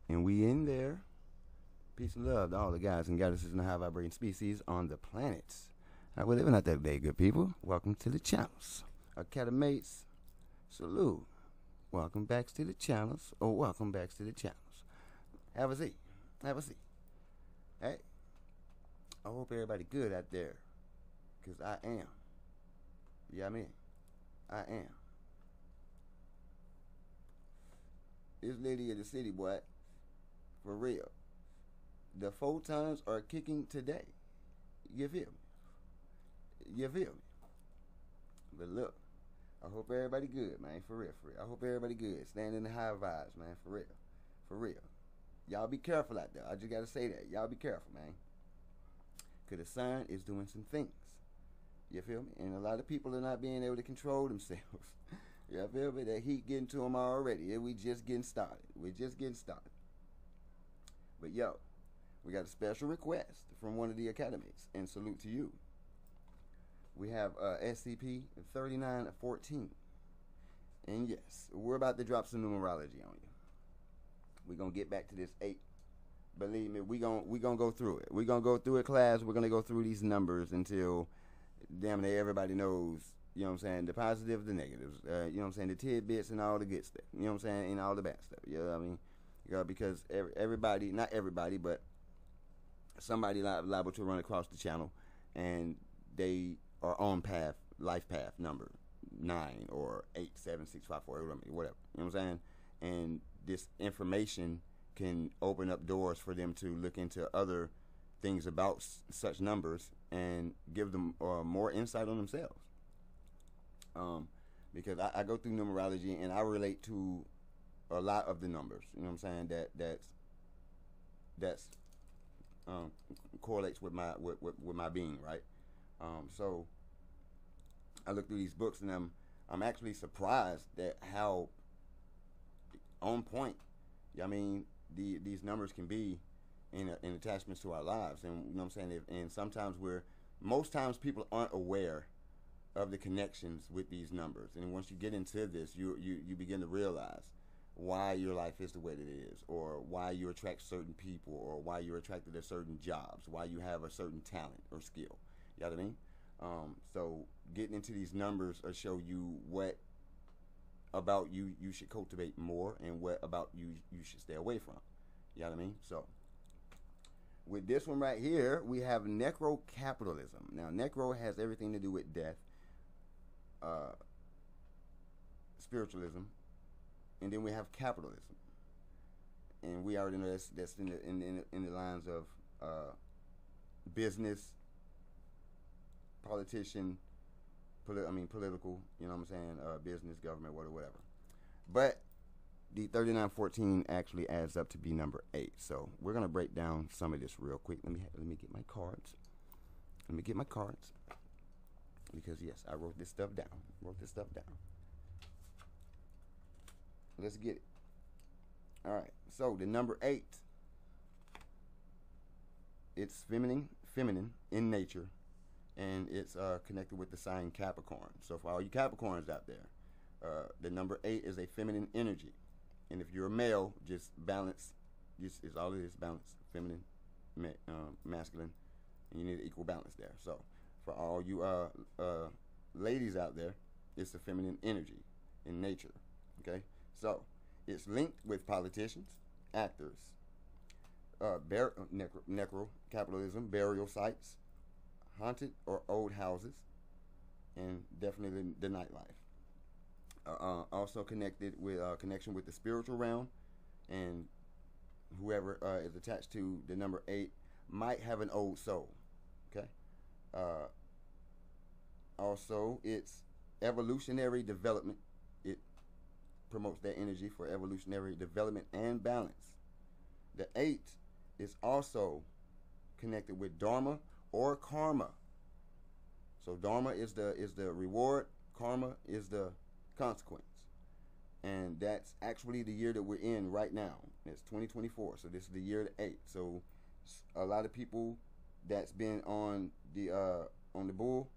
And we in there. Peace and love to all the guys and goddesses and the high vibrating species on the planets. We're living out that day, good people. Welcome to the channels. Academates, salute. Welcome back to the channels. Oh, welcome back to the channels. Have a seat. Have a seat. Hey, I hope everybody good out there. Because I am. Yeah, I mean, I am. This lady of the city, boy. For real. The photons are kicking today. You feel me? You feel me? But look, I hope everybody good, man. For real, for real. I hope everybody good. Stand in the high vibes, man. For real. For real. Y'all be careful out there. I just got to say that. Y'all be careful, man. Because the sun is doing some things. You feel me? And a lot of people are not being able to control themselves. You feel me? That heat getting to them already. We just getting started. We're just getting started. But yo, we got a special request from one of the academies. And salute to you. We have SCP-3914. And yes, we're about to drop some numerology on you. We're going to get back to this 8. Believe me, we're gonna go through it. We're going to go through it, class. We're going to go through these numbers until, damn near everybody knows, you know what I'm saying, the positives, the negatives, you know what I'm saying, the tidbits and all the good stuff, you know what I'm saying, and all the bad stuff, you know what I mean? Because everybody, not everybody, but somebody liable to run across the channel, and they are on path, life path number 9 or 87654, whatever, you know what I'm saying? And this information can open up doors for them to look into other things about such numbers and give them more insight on themselves. Because I go through numerology and I relate to a lot of the numbers. You know what I'm saying? That's correlates with my being, right? So I look through these books and I'm actually surprised at how on point, I mean, these numbers can be in attachments to our lives. And you know what I'm saying? And sometimes most times people aren't aware of the connections with these numbers. And once you get into this, you begin to realize why your life is the way that it is, or why you attract certain people, or why you're attracted to certain jobs, why you have a certain talent or skill. You know what I mean? So getting into these numbers will show you what about you should cultivate more, and what about you should stay away from. You know what I mean? So with this one right here, we have Necrocapitalism. Now, necro has everything to do with death, spiritualism, and then we have capitalism. And we already know that's in the lines of business, politician, political, you know what I'm saying, business, government, whatever. But the 3914 actually adds up to be number 8. So we're gonna break down some of this real quick. Let me get my cards. Let me get my cards, because yes, I wrote this stuff down. Let's get it. All right. So the number 8. It's feminine in nature. And it's connected with the sign Capricorn. So for all you Capricorns out there, the number 8 is a feminine energy. And if you're a male, just balance. Just is all it is, balance. Feminine, masculine, and you need equal balance there. So for all you ladies out there, it's a feminine energy in nature. Okay, so it's linked with politicians, actors, necrocapitalism, burial sites, haunted or old houses, and definitely the nightlife. Also connected with connection with the spiritual realm, and whoever is attached to the number 8 might have an old soul. Okay. Also, it's evolutionary development. It promotes that energy for evolutionary development and balance. The 8 is also connected with dharma or karma. So dharma is the reward, karma is the consequence. And that's actually the year that we're in right now. It's 2024. So this is the year of the 8. So a lot of people that's been on the bull,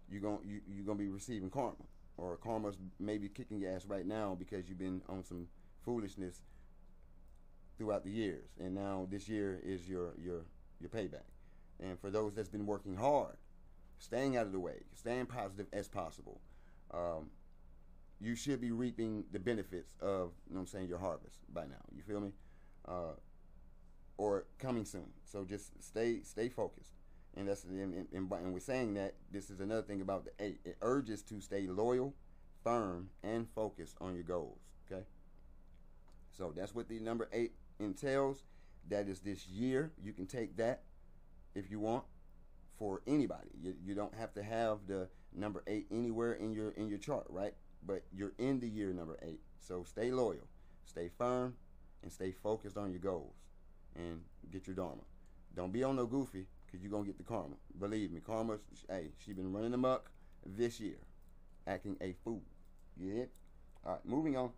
you're gonna be receiving karma. Or karma's maybe kicking your ass right now because you've been on some foolishness throughout the years, and now this year is your payback. And for those that's been working hard, staying out of the way, staying positive as possible, you should be reaping the benefits of, you know what I'm saying, your harvest by now. You feel me? Or coming soon. So just stay focused. And that's and we're saying that this is another thing about the 8. It urges to stay loyal, firm, and focused on your goals. Okay. So that's what the number 8 entails. That is this year. You can take that if you want for anybody. You don't have to have the number 8 anywhere in your chart, right? But you're in the year number 8. So stay loyal, stay firm, and stay focused on your goals, and get your dharma. Don't be on no goofy, because you're going to get the karma. Believe me, karma, hey, she been running amok this year, acting a fool. You get it? All right, moving on.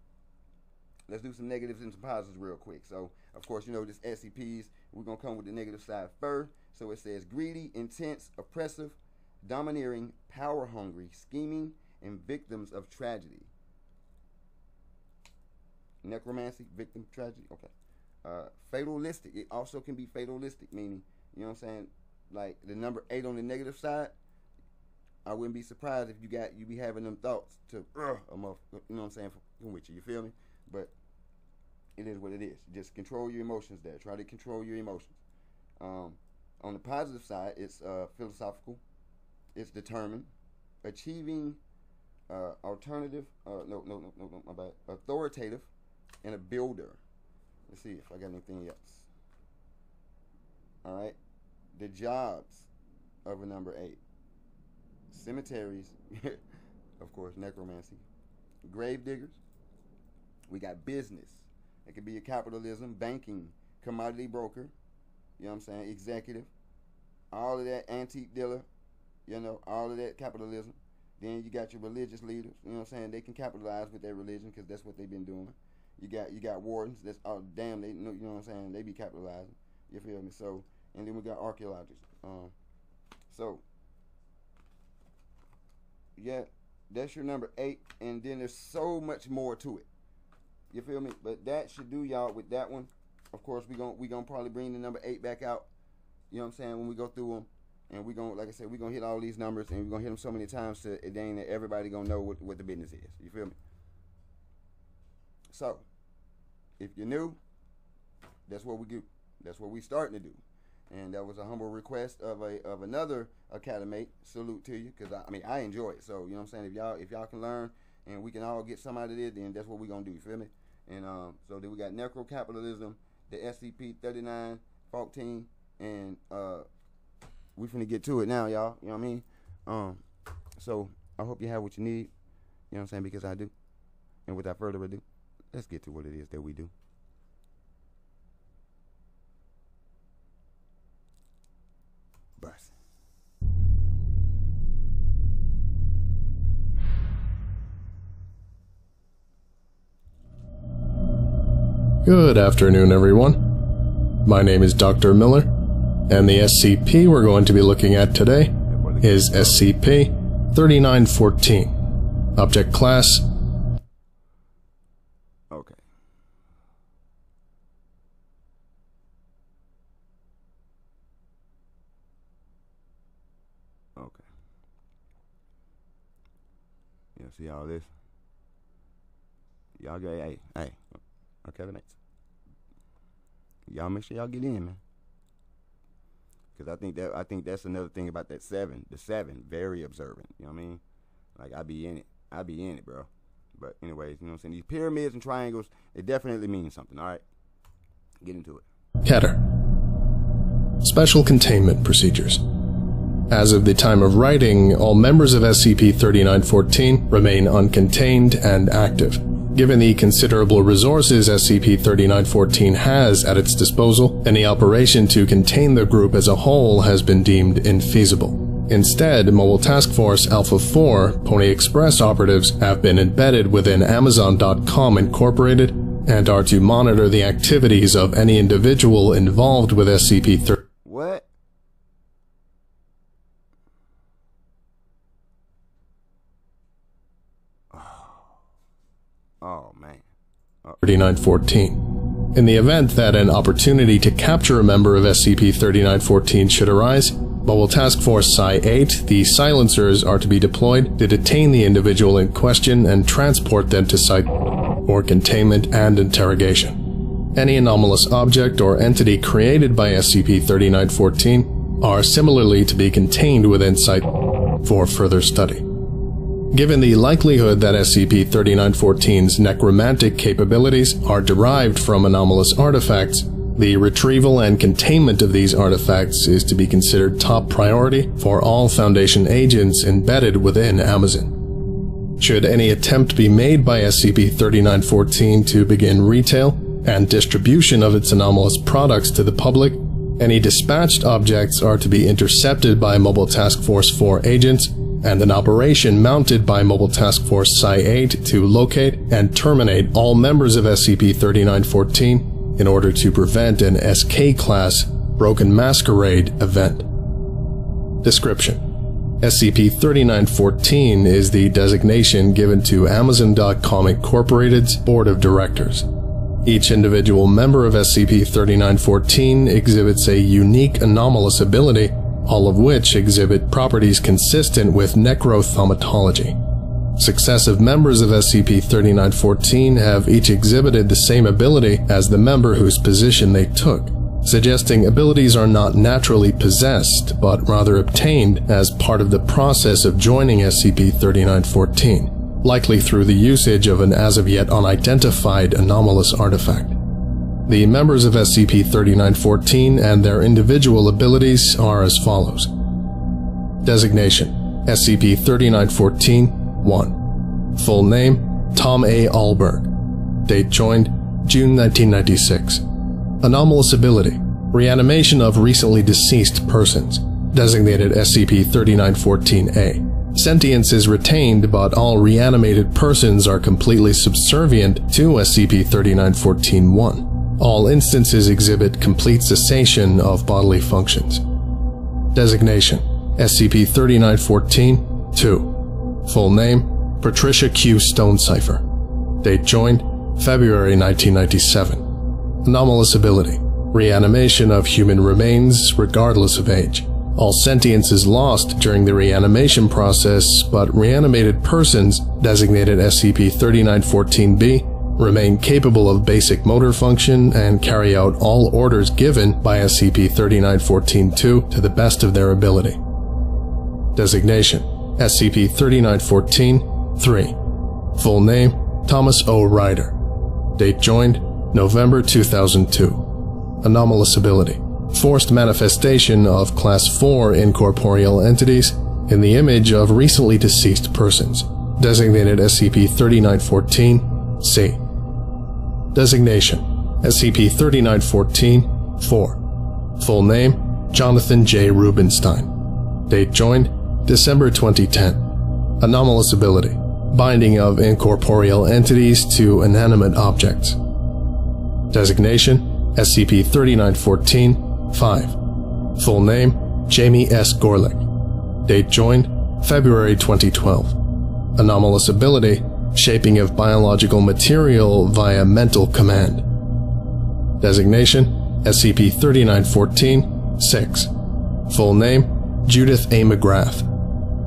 Let's do some negatives and some positives real quick. So, of course, you know, this SCPs, we're going to come with the negative side first. So it says greedy, intense, oppressive, domineering, power-hungry, scheming, and victims of tragedy. Necromancy, victim, tragedy, okay. Fatalistic, it also can be fatalistic, meaning, you know what I'm saying, like the number 8 on the negative side. I wouldn't be surprised if you be having them thoughts to, you know what I'm saying, with you feel me? But it is what it is. Just control your emotions there. Try to control your emotions. On the positive side, it's philosophical, it's determined, achieving, alternative, my bad, authoritative, and a builder. Let's see if I got anything else. All right, the jobs of a number 8: cemeteries, of course, necromancy, grave diggers. We got business. It could be a capitalism, banking, commodity broker. You know what I'm saying? Executive. All of that, antique dealer. You know, all of that capitalism. Then you got your religious leaders. You know what I'm saying? They can capitalize with their religion because that's what they've been doing. You got wardens. That's damn. They, you know what I'm saying? They be capitalizing. You feel me? So, and then we got archaeologists. So yeah, that's your number 8, and then there's so much more to it. You feel me? But that should do y'all with that one. Of course, we gonna probably bring the number 8 back out. You know what I'm saying? When we go through them, and we gonna, like I said, we gonna hit all these numbers, and we're gonna hit them so many times to it ain't that everybody gonna know what the business is. You feel me? So, if you're new, that's what we do. That's what we starting to do. And that was a humble request of another academate. Salute to you, because I enjoy it. So, you know what I'm saying? If y'all can learn and we can all get some out of it, then that's what we're gonna do. You feel me? And so then we got Necrocapitalism, the SCP-3914, and we finna get to it now, y'all. You know what I mean? So I hope you have what you need. You know what I'm saying? Because I do. And without further ado, let's get to what it is that we do. Bustin'. Good afternoon, everyone. My name is Dr. Miller, and the SCP we're going to be looking at today is SCP-3914. Object Class. Okay. Okay. Yeah, see all this? Y'all go, hey. Okay, mates. Y'all make sure y'all get in, man. Cause I think that's another thing about that 7. The 7, very observant. You know what I mean? Like I be in it, bro. But anyways, you know what I'm saying? These pyramids and triangles, they definitely mean something. All right, get into it. Header. Special containment procedures. As of the time of writing, all members of SCP-3914 remain uncontained and active. Given the considerable resources SCP-3914 has at its disposal, any operation to contain the group as a whole has been deemed infeasible. Instead, Mobile Task Force Alpha-4 Pony Express operatives have been embedded within Amazon.com Incorporated and are to monitor the activities of any individual involved with SCP-3914. What? Oh man. 3914. In the event that an opportunity to capture a member of SCP-3914 should arise, Mobile Task Force Psi-8, the silencers are to be deployed to detain the individual in question and transport them to Site for containment and interrogation. Any anomalous object or entity created by SCP-3914 are similarly to be contained within Site for further study. Given the likelihood that SCP-3914's necromantic capabilities are derived from anomalous artifacts, the retrieval and containment of these artifacts is to be considered top priority for all Foundation agents embedded within Amazon. Should any attempt be made by SCP-3914 to begin retail and distribution of its anomalous products to the public, any dispatched objects are to be intercepted by Mobile Task Force 4 agents, and an operation mounted by Mobile Task Force Psi-8 to locate and terminate all members of SCP-3914 in order to prevent an SK-class Broken Masquerade event. Description: SCP-3914 is the designation given to Amazon.com Incorporated's Board of Directors. Each individual member of SCP-3914 exhibits a unique anomalous ability, all of which exhibit properties consistent with necrothaumatology. Successive members of SCP-3914 have each exhibited the same ability as the member whose position they took, suggesting abilities are not naturally possessed, but rather obtained as part of the process of joining SCP-3914, likely through the usage of an as-of-yet unidentified anomalous artifact. The members of SCP-3914 and their individual abilities are as follows. Designation: SCP-3914-1. Full name: Tom A. Alberg. Date joined: June 1996. Anomalous ability: reanimation of recently deceased persons. Designated SCP-3914-A. Sentience is retained, but all reanimated persons are completely subservient to SCP-3914-1. All instances exhibit complete cessation of bodily functions. Designation: SCP-3914-2. Full name: Patricia Q. Stonecipher. Date joined: February 1997. Anomalous ability: reanimation of human remains regardless of age. All sentience is lost during the reanimation process, but reanimated persons, designated SCP-3914-B, remain capable of basic motor function and carry out all orders given by SCP-3914-2 to the best of their ability. Designation: SCP-3914-3. Full name: Thomas O. Ryder. Date joined: November 2002. Anomalous ability: forced manifestation of Class 4 incorporeal entities in the image of recently deceased persons. Designated SCP-3914-C. Designation: SCP-3914-4. Full name: Jonathan J. Rubenstein. Date joined: December 2010. Anomalous ability: binding of incorporeal entities to inanimate objects. Designation: SCP-3914-5. Full name: Jamie S. Gorlick. Date joined: February 2012. Anomalous ability: shaping of biological material via mental command. Designation: SCP-3914-6. Full name: Judith A. McGrath.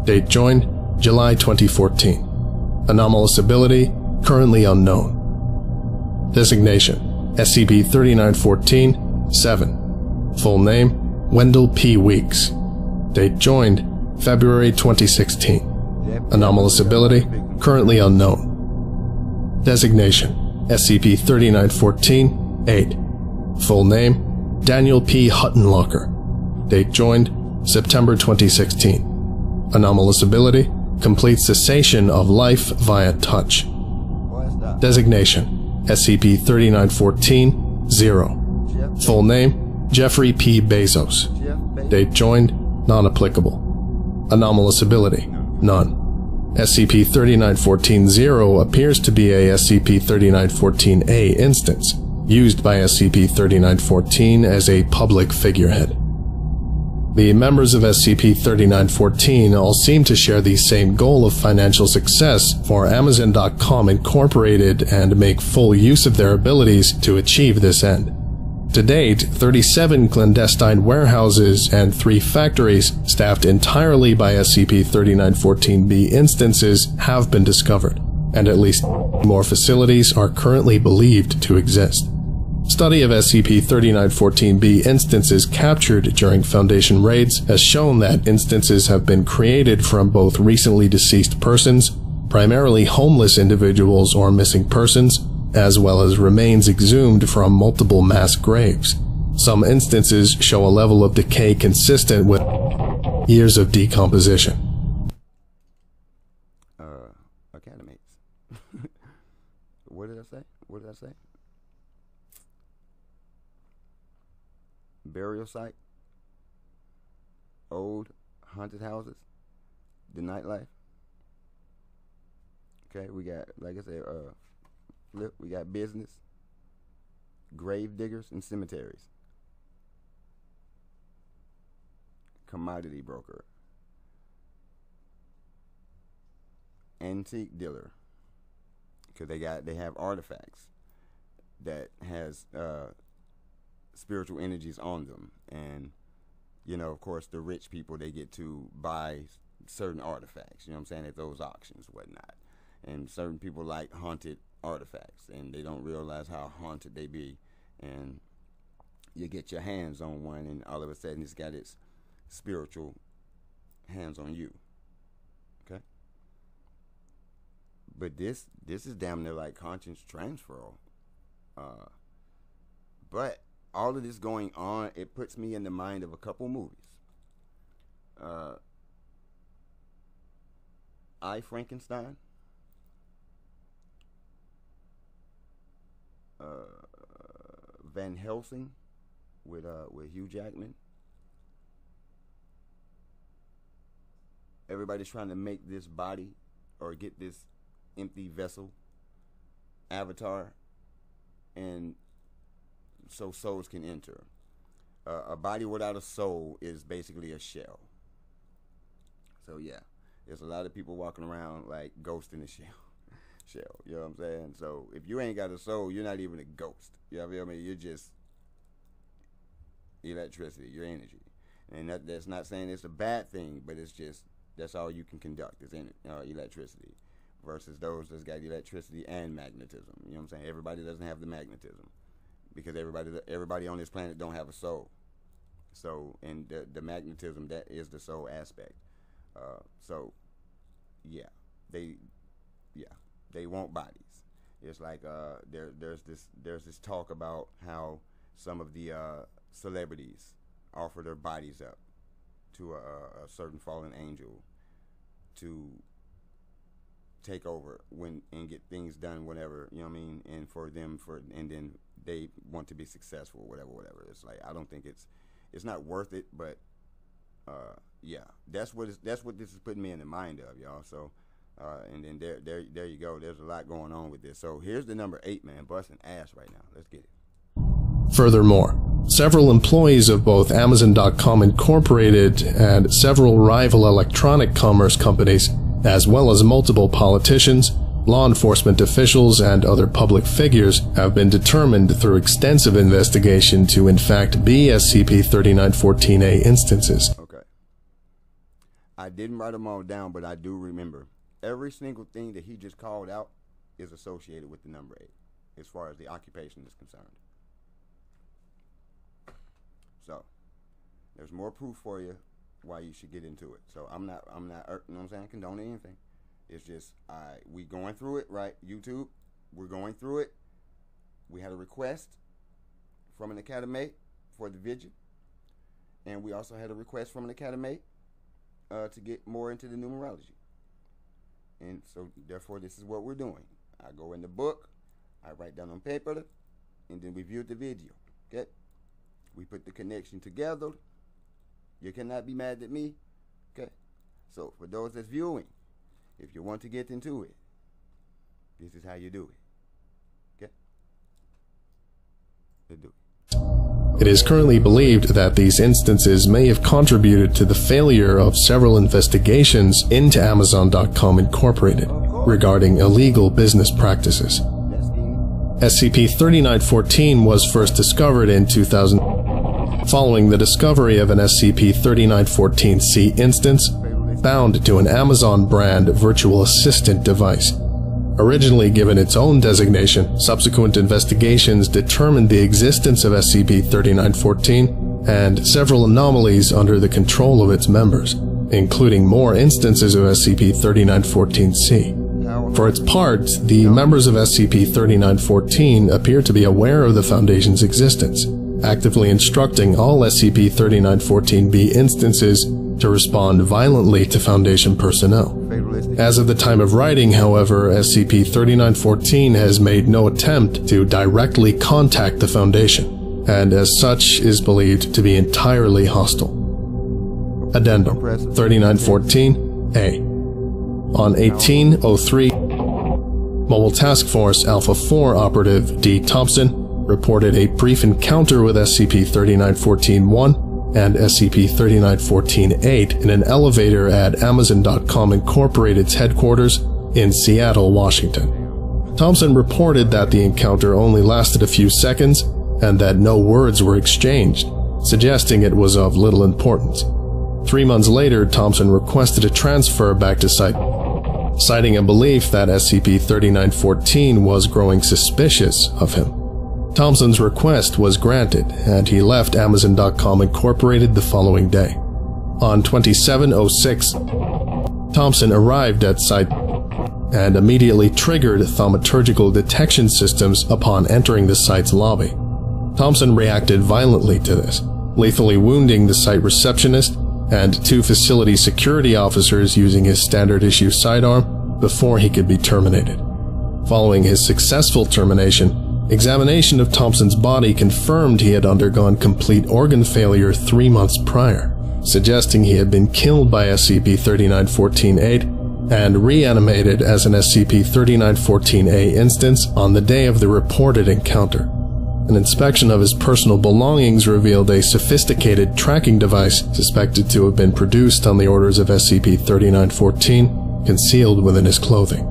Date joined: July 2014. Anomalous ability: currently unknown. Designation: SCP-3914-7. Full name: Wendell P. Weeks. Date joined: February 2016. Anomalous ability: currently unknown. Designation: SCP-3914-8. Full name: Daniel P. Huttenlocker. Date joined: September 2016. Anomalous ability: complete cessation of life via touch. Designation: SCP-3914-0. Full name: Jeffrey P. Bezos. Date joined: non-applicable. Anomalous ability: none. SCP-3914-0 appears to be a SCP-3914-A instance, used by SCP-3914 as a public figurehead. The members of SCP-3914 all seem to share the same goal of financial success for Amazon.com Incorporated and make full use of their abilities to achieve this end. To date, 37 clandestine warehouses and 3 factories staffed entirely by SCP-3914-B instances have been discovered, and at least more facilities are currently believed to exist. Study of SCP-3914-B instances captured during Foundation raids has shown that instances have been created from both recently deceased persons, primarily homeless individuals or missing persons, as well as remains exhumed from multiple mass graves. Some instances show a level of decay consistent with years of decomposition. Academates. What did I say? What did I say? Burial site, old haunted houses, the nightlife. Okay, we got, like I said, flip, we got business, grave diggers, and cemeteries. Commodity broker, antique dealer, because they have artifacts that has spiritual energies on them, and you know, of course, the rich people, they get to buy certain artifacts, you know what I'm saying, at those auctions, whatnot. And certain people like haunted artifacts, and they don't realize how haunted they be, and you get your hands on one, and all of a sudden it's got its spiritual hands on you. Okay, but this is damn near like conscience transfer. But all of this going on, it puts me in the mind of a couple movies. I, Frankenstein, Van Helsing with Hugh Jackman. Everybody's trying to make this body or get this empty vessel avatar, and so souls can enter. A body without a soul is basically a shell. So yeah, there's a lot of people walking around like ghost in a shell. You know what I'm saying? So if you ain't got a soul, you're not even a ghost. You know what I mean? You're just electricity, your energy. And that's not saying it's a bad thing, but it's just, that's all you can conduct is electricity. Versus those that's got electricity and magnetism. You know what I'm saying? Everybody doesn't have the magnetism, because everybody on this planet don't have a soul. So, and the magnetism, that is the soul aspect. So yeah, they want bodies. It's like there's this talk about how some of the celebrities offer their bodies up to a certain fallen angel to take over and get things done whenever, you know what I mean, and then they want to be successful, whatever. It's like, I don't think it's not worth it, but yeah, that's what this is putting me in the mind of, y'all. So and then there you go. There's a lot going on with this. So here's the number 8, man, busting ass right now. Let's get it. Furthermore, several employees of both Amazon.com Incorporated and several rival electronic commerce companies, as well as multiple politicians, law enforcement officials, and other public figures, have been determined through extensive investigation to in fact be SCP-3914-A instances. Okay. I didn't write them all down, but I do remember. Every single thing that he just called out is associated with the number 8, as far as the occupation is concerned. So, there's more proof for you why you should get into it. So I'm not, you know what I'm saying, condoning anything. It's just, we going through it, right? YouTube, we're going through it. We had a request from an academate for the vigil, and we also had a request from an academate to get more into the numerology. And so, therefore, this is what we're doing. I go in the book, I write down on paper, and then we view the video. Okay? We put the connection together. You cannot be mad at me. Okay? So, for those that's viewing, if you want to get into it, this is how you do it. Okay? You do it. It is currently believed that these instances may have contributed to the failure of several investigations into Amazon.com Incorporated regarding illegal business practices. SCP-3914 was first discovered in 2000 following the discovery of an SCP-3914-C instance bound to an Amazon brand virtual assistant device. Originally given its own designation, subsequent investigations determined the existence of SCP-3914 and several anomalies under the control of its members, including more instances of SCP-3914-C. For its part, the members of SCP-3914 appear to be aware of the Foundation's existence, actively instructing all SCP-3914-B instances to respond violently to Foundation personnel. As of the time of writing, however, SCP-3914 has made no attempt to directly contact the Foundation, and as such is believed to be entirely hostile. Addendum 3914-A. On 1803, Mobile Task Force Alpha 4 Operative D. Thompson reported a brief encounter with SCP-3914-1 and SCP-3914-8 in an elevator at Amazon.com Incorporated's headquarters in Seattle, Washington. Thompson reported that the encounter only lasted a few seconds and that no words were exchanged, suggesting it was of little importance. 3 months later, Thompson requested a transfer back to site, citing a belief that SCP-3914 was growing suspicious of him. Thompson's request was granted, and he left Amazon.com Incorporated the following day. On 2706, Thompson arrived at site and immediately triggered thaumaturgical detection systems upon entering the site's lobby. Thompson reacted violently to this, lethally wounding the site receptionist and 2 facility security officers using his standard-issue sidearm before he could be terminated. Following his successful termination, examination of Thompson's body confirmed he had undergone complete organ failure 3 months prior, suggesting he had been killed by SCP-3914-8 and reanimated as an SCP-3914-A instance on the day of the reported encounter. An inspection of his personal belongings revealed a sophisticated tracking device suspected to have been produced on the orders of SCP-3914, concealed within his clothing.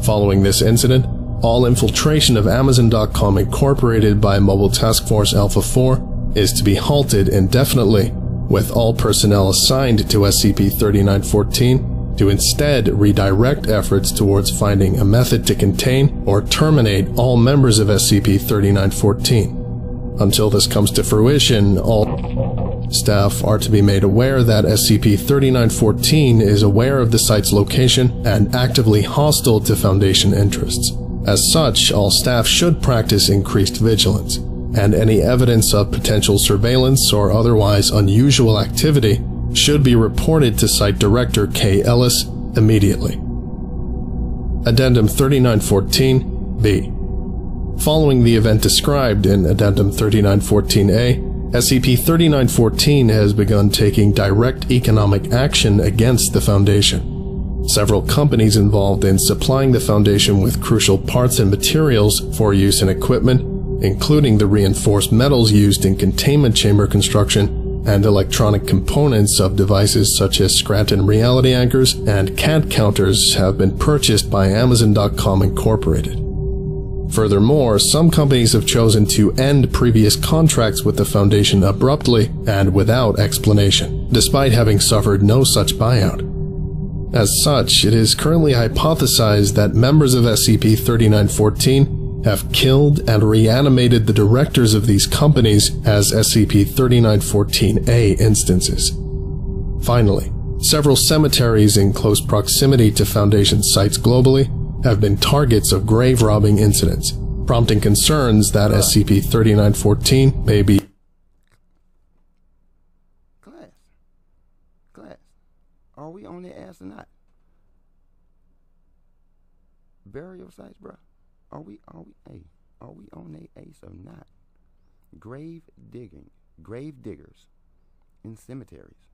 Following this incident, all infiltration of Amazon.com Incorporated by Mobile Task Force Alpha 4 is to be halted indefinitely, with all personnel assigned to SCP-3914 to instead redirect efforts towards finding a method to contain or terminate all members of SCP-3914. Until this comes to fruition, all staff are to be made aware that SCP-3914 is aware of the site's location and actively hostile to Foundation interests. As such, all staff should practice increased vigilance, and any evidence of potential surveillance or otherwise unusual activity should be reported to Site Director K. Ellis immediately. Addendum 3914-B. Following the event described in Addendum 3914-A, SCP-3914 has begun taking direct economic action against the Foundation. Several companies involved in supplying the Foundation with crucial parts and materials for use in equipment, including the reinforced metals used in containment chamber construction and electronic components of devices such as Scranton reality anchors and CAD counters, have been purchased by Amazon.com Incorporated. Furthermore, some companies have chosen to end previous contracts with the Foundation abruptly and without explanation, despite having suffered no such buyout. As such, it is currently hypothesized that members of SCP-3914 have killed and reanimated the directors of these companies as SCP-3914-A instances. Finally, several cemeteries in close proximity to Foundation sites globally have been targets of grave robbing incidents, prompting concerns that SCP-3914 may be Are we on their ass or not? Burial sites, bro. Are we on their ace or not? Grave diggers in cemeteries.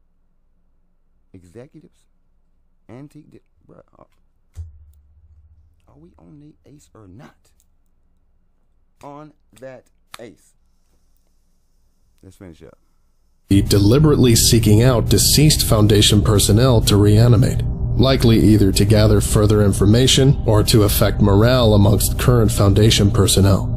Executives, antique, bro. Are we on their ace or not? On that ace. Let's finish up. Deliberately seeking out deceased Foundation personnel to reanimate, likely either to gather further information or to affect morale amongst current Foundation personnel.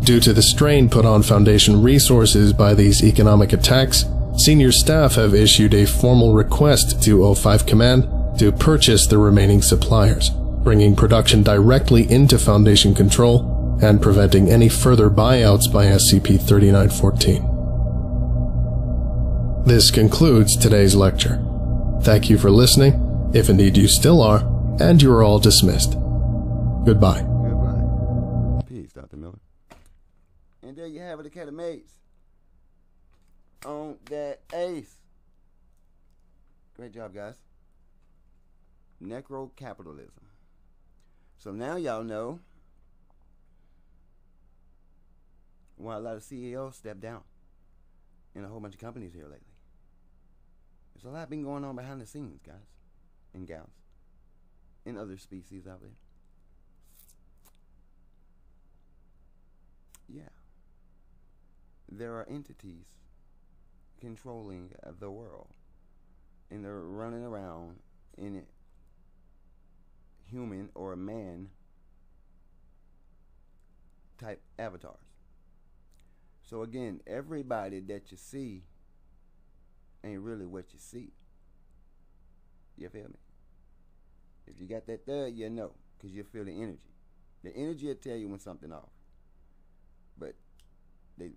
Due to the strain put on Foundation resources by these economic attacks, senior staff have issued a formal request to O5 Command to purchase the remaining suppliers, bringing production directly into Foundation control and preventing any further buyouts by SCP-3914. This concludes today's lecture. Thank you for listening, if indeed you still are, and you are all dismissed. Goodbye. Goodbye. Peace, Dr. Miller. And there you have it, Academates. On that ace. Great job, guys. Necrocapitalism. So now y'all know why a lot of CEOs stepped down in a whole bunch of companies here lately. There's a lot been going on behind the scenes, guys and gals, and other species out there. Yeah. There are entities controlling the world, and they're running around in human or man type avatars. So again, everybody that you see ain't really what you see. You feel me? If you got that thud, you know, because you feel the energy. The energy will tell you when something off. But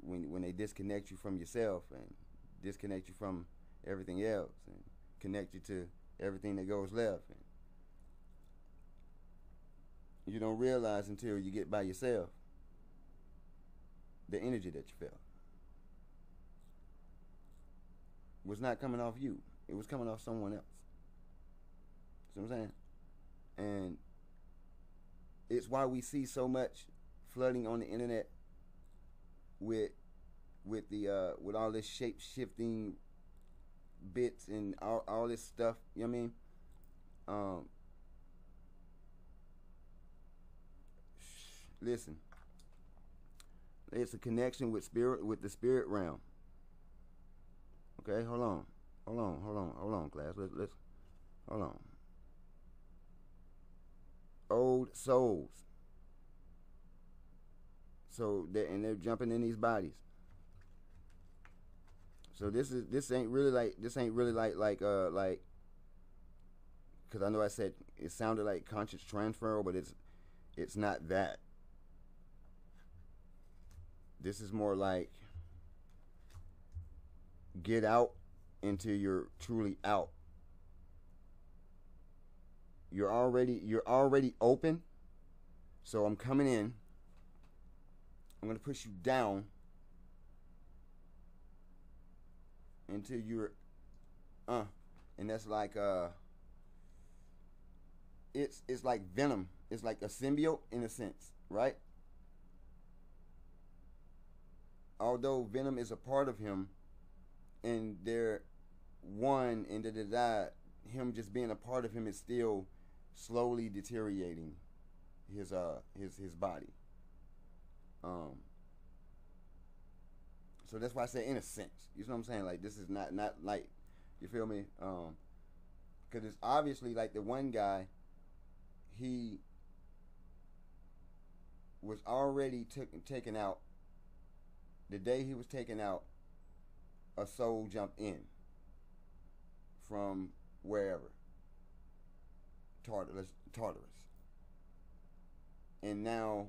when they disconnect you from yourself and disconnect you from everything else and connect you to everything that goes left, and you don't realize until you get by yourself the energy that you felt was not coming off you. It was coming off someone else. See what I'm saying? And it's why we see so much flooding on the internet with all this shape-shifting bits and all this stuff. You know what I mean? Listen. It's a connection with the spirit realm. Okay, hold on, class. Let's hold on. Old souls. So they're jumping in these bodies. So this ain't really like because I know I said it sounded like conscious transfer, but it's not that. This is more like get out until you're truly out. You're already open. So I'm coming in. I'm gonna push you down until you're and that's like it's like venom. It's like a symbiote in a sense, right? Although Venom is a part of him, and they're one, and him just being a part of him is still slowly deteriorating his body. So that's why I say in a sense. You know what I'm saying? Like this is not like, you feel me? Because it's obviously like the one guy, he was already taken out. The day he was taken out, a soul jumped in from wherever, Tartarus, and now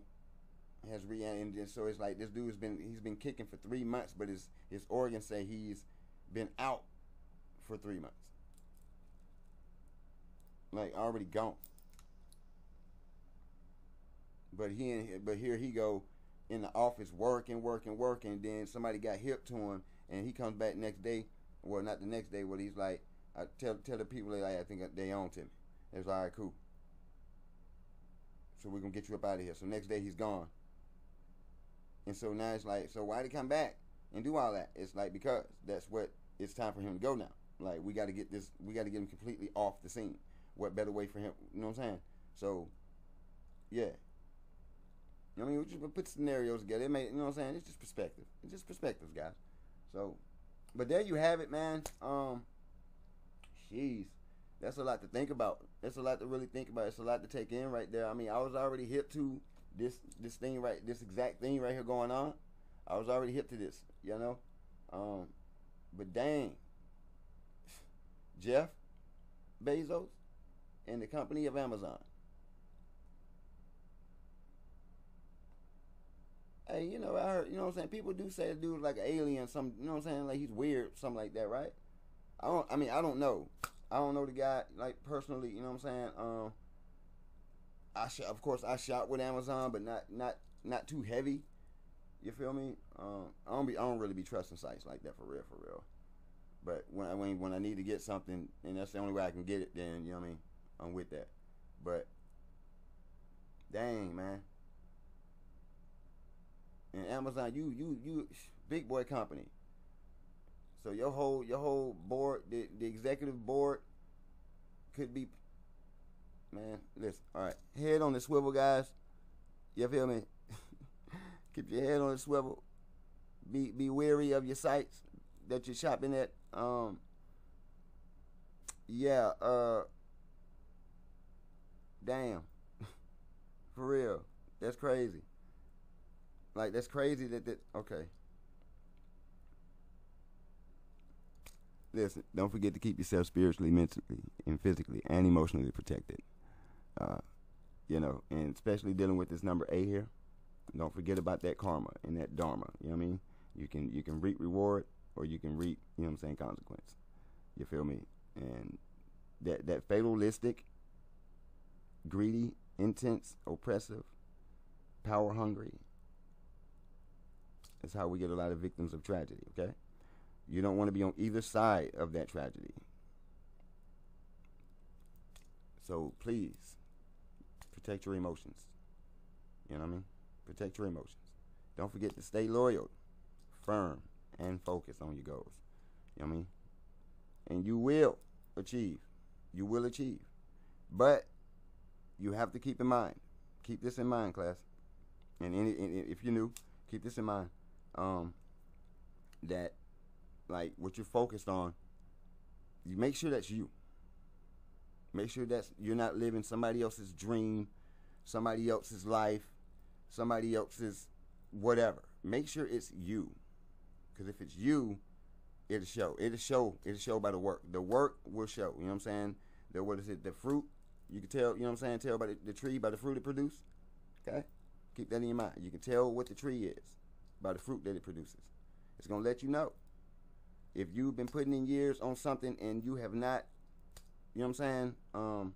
has reanimated. So it's like this dude's he's been kicking for 3 months, but his organs say he's been out for 3 months, like already gone. But here he go. In the office working, then somebody got hip to him, and he comes back next day. Well, not the next day, but he's like, I tell the people, like, I think they own to me. It's all right, cool. So we're gonna get you up out of here. So next day he's gone. And so now it's like, so why'd he come back and do all that? It's like, because that's what it's time for him to go now. Like, we gotta get him completely off the scene. What better way for him, you know what I'm saying? So yeah. I mean, we just put scenarios together. It may, you know what I'm saying? It's just perspective. It's just perspectives, guys. So, but there you have it, man. Jeez, that's a lot to think about. That's a lot to really think about. It's a lot to take in right there. I mean, I was already hip to this thing right, this exact thing right here going on. I was already hip to this, you know. But dang, Jeff Bezos and the company of Amazon. Hey, you know, I heard, you know what I'm saying? People do say the dude's like an alien, some, you know what I'm saying? Like he's weird, something like that, right? I don't know. I don't know the guy, like, personally, you know what I'm saying? Of course, I shop with Amazon, but not too heavy. You feel me? I don't really be trusting sites like that for real. But when I need to get something, and that's the only way I can get it, then, you know what I mean? I'm with that. But, dang, man. And Amazon, you big boy company. So your whole board, the executive board could be, man, listen, all right, head on the swivel, guys. You feel me? Keep your head on the swivel. Be wary of your sites that you're shopping at. Damn. For real. That's crazy. Like, that's crazy that okay. Listen, don't forget to keep yourself spiritually, mentally, and physically, and emotionally protected. You know, and especially dealing with this number 8 here. Don't forget about that karma and that dharma. You know what I mean? You can reap reward, or you can reap, you know what I'm saying, consequence. You feel me? And that fatalistic, greedy, intense, oppressive, power hungry. That's how we get a lot of victims of tragedy, okay? You don't want to be on either side of that tragedy. So please, protect your emotions. You know what I mean? Protect your emotions. Don't forget to stay loyal, firm, and focused on your goals. You know what I mean? And you will achieve. You will achieve. But you have to keep in mind. Keep this in mind, class. And if you're new, keep this in mind. That, like, what you're focused on, you make sure that's you. Make sure that you're not living somebody else's dream, somebody else's life, somebody else's whatever. Make sure it's you. Because if it's you, it'll show. It'll show by the work. The work will show. You know what I'm saying? The fruit, you can tell, you know what I'm saying? Tell by the tree, by the fruit it produces. Okay? Keep that in your mind. You can tell what the tree is by the fruit that it produces. It's going to let you know. If you've been putting in years on something and you have not, you know what I'm saying?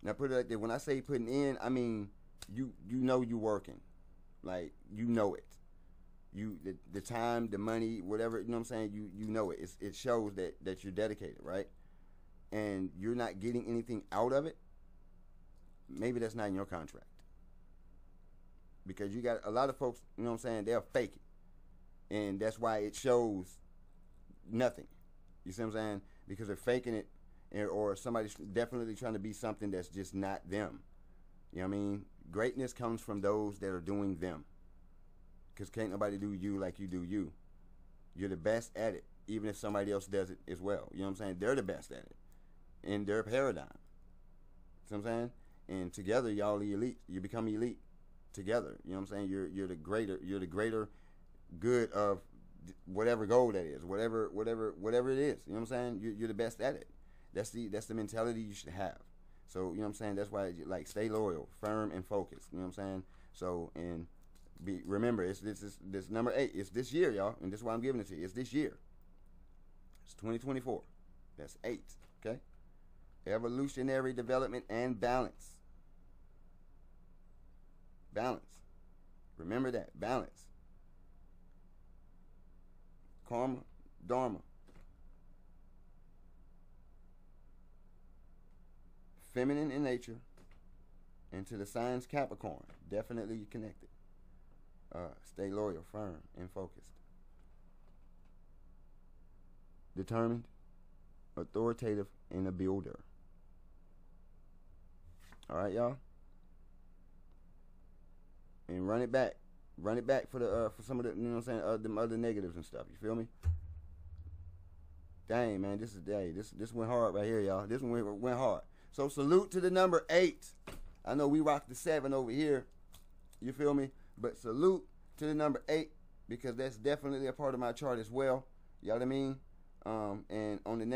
Now put it like that. When I say putting in, I mean you know you working. Like, you know it. The time, the money, whatever, you know what I'm saying? You know it. It shows that you're dedicated, right? And you're not getting anything out of it. Maybe that's not in your contract. Because you got a lot of folks, you know what I'm saying, they'll fake it. And that's why it shows nothing. You see what I'm saying? Because they're faking it, or somebody's definitely trying to be something that's just not them. You know what I mean? Greatness comes from those that are doing them. Because can't nobody do you like you do you. You're the best at it, even if somebody else does it as well. You know what I'm saying? They're the best at it in their paradigm. See what I'm saying? And together, y'all are elite. You become elite together. You know what I'm saying? You're the greater good of whatever goal that is, whatever it is. You know what I'm saying? You're the best at it. That's the mentality you should have. So, you know what I'm saying? That's why, like, stay loyal, firm, and focused. You know what I'm saying? So, and remember, it's this number 8. It's this year, y'all, and this is why I'm giving it to you. It's this year. It's 2024. That's 8. Okay? Evolutionary development and balance. Balance. Remember that. Balance. Karma, dharma. Feminine in nature, and to the signs Capricorn. Definitely connected. Stay loyal, firm, and focused. Determined, authoritative, and a builder. All right, y'all. And run it back. Run it back for the for some of the, you know what I'm saying, the other negatives and stuff. You feel me? Dang, man, this went hard right here, y'all. This one went hard. So salute to the number 8. I know we rock the 7 over here. You feel me? But salute to the number 8 because that's definitely a part of my chart as well. You know what I mean? And on the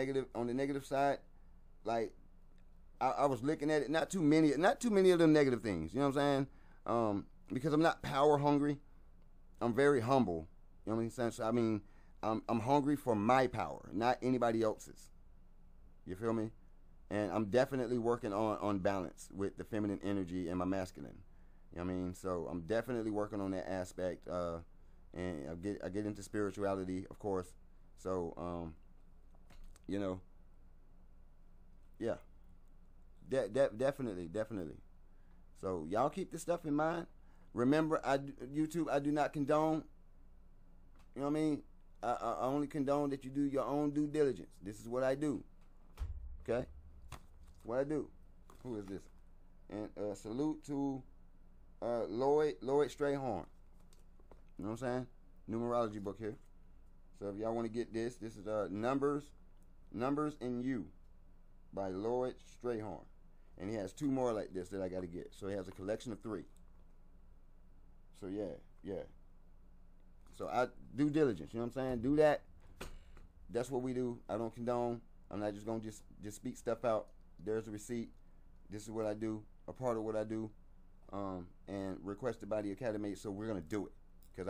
negative side, like I was looking at it, not too many of them negative things. You know what I'm saying? Because I'm not power hungry. I'm very humble. You know what I'm saying? So, I mean, I'm hungry for my power, not anybody else's. You feel me? And I'm definitely working on balance with the feminine energy and my masculine. You know what I mean? So I'm definitely working on that aspect. And I get into spirituality, of course. So, you know, yeah, definitely. So y'all keep this stuff in mind. Remember, YouTube, I do not condone. You know what I mean? I only condone that you do your own due diligence. This is what I do. Okay? What I do. Who is this? And salute to Lloyd Strayhorn. You know what I'm saying? Numerology book here. So if y'all want to get this is Numbers in You by Lloyd Strayhorn. And he has 2 more like this that I got to get. So he has a collection of 3. So yeah. So I due diligence, you know what I'm saying? Do that. That's what we do. I don't condone. I'm not just gonna just speak stuff out. There's a receipt. This is what I do. A part of what I do. And requested by the Academy. So we're gonna do it because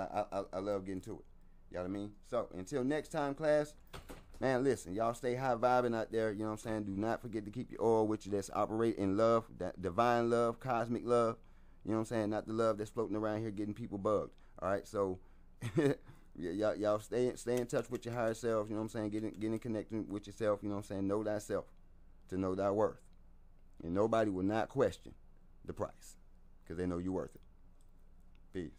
I love getting to it. You know what I mean? So until next time, class. Man, listen, y'all stay high vibing out there. You know what I'm saying? Do not forget to keep your oil with you. That's operate in love, that divine love, cosmic love. You know what I'm saying? Not the love that's floating around here getting people bugged. All right, so y'all stay in touch with your higher selves. You know what I'm saying? Getting connected with yourself. You know what I'm saying? Know thyself to know thy worth, and nobody will not question the price because they know you're worth it. Peace.